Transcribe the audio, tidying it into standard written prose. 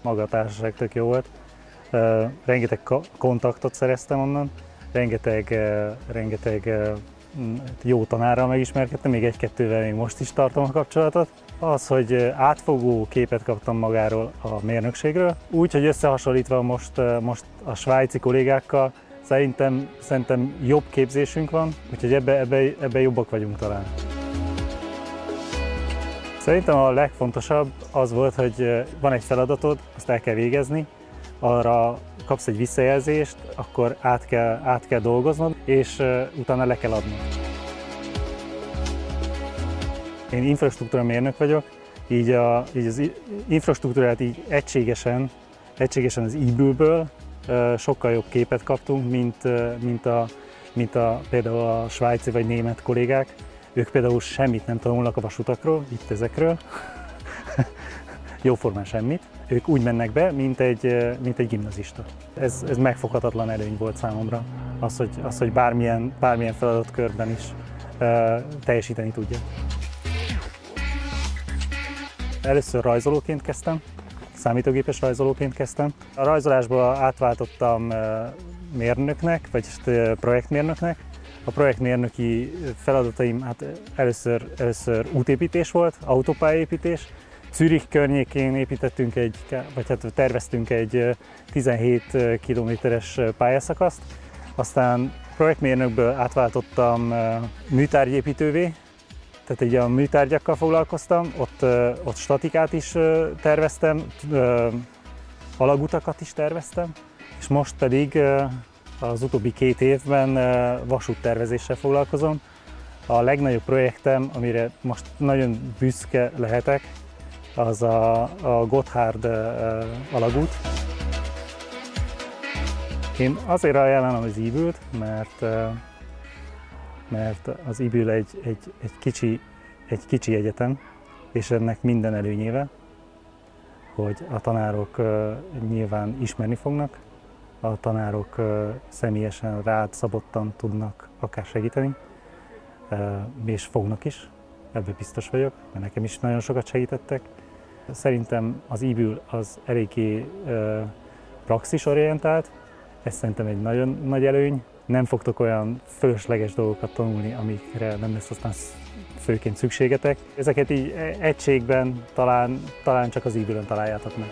Maga a társaság tök jó volt. Rengeteg kontaktot szereztem onnan, rengeteg jó tanárral megismerkedtem, még egy-kettővel még most is tartom a kapcsolatot. Az, hogy átfogó képet kaptam magáról a mérnökségről, úgy, hogy összehasonlítva most a svájci kollégákkal, szerintem jobb képzésünk van, úgyhogy ebbe jobbak vagyunk talán. Szerintem a legfontosabb az volt, hogy van egy feladatod, azt el kell végezni, arra kapsz egy visszajelzést, akkor át kell dolgoznod, és utána le kell adnod. Én infrastruktúra mérnök vagyok, így az infrastruktúrát így egységesen az eBull-ből sokkal jobb képet kaptunk, mint például a svájci vagy német kollégák. Ők például semmit nem tanulnak a vasutakról, itt ezekről, jóformán semmit. Ők úgy mennek be, mint egy gimnazista. Ez megfoghatatlan előny volt számomra, az, hogy bármilyen feladatkörben is teljesíteni tudja. Először rajzolóként kezdtem, számítógépes rajzolóként kezdtem. A rajzolásból átváltottam mérnöknek, vagyis projektmérnöknek. A projektmérnöki feladataim először útépítés volt, autópályaépítés. Zürich környékén terveztünk egy 17 kilométeres pályaszakaszt, aztán projektmérnökből átváltottam műtárgyépítővé, tehát így a műtárgyakkal foglalkoztam, ott statikát is terveztem, alagutakat is terveztem, és most pedig az utóbbi 2 évben vasúttervezéssel foglalkozom. A legnagyobb projektem, amire most nagyon büszke lehetek, az a Gotthard alagút. Én azért ajánlom az eBullt, mert az eBull egy kicsi egyetem, és ennek minden előnyével, hogy a tanárok nyilván ismerni fognak, a tanárok személyesen rád szabottan tudnak akár segíteni, és fognak is, ebben biztos vagyok, mert nekem is nagyon sokat segítettek. Szerintem az eBull az eléggé praxisorientált, ez szerintem egy nagyon nagy előny. Nem fogtok olyan fölösleges dolgokat tanulni, amikre nem lesz aztán főként szükségetek. Ezeket így egységben talán csak az eBullon találjátok meg.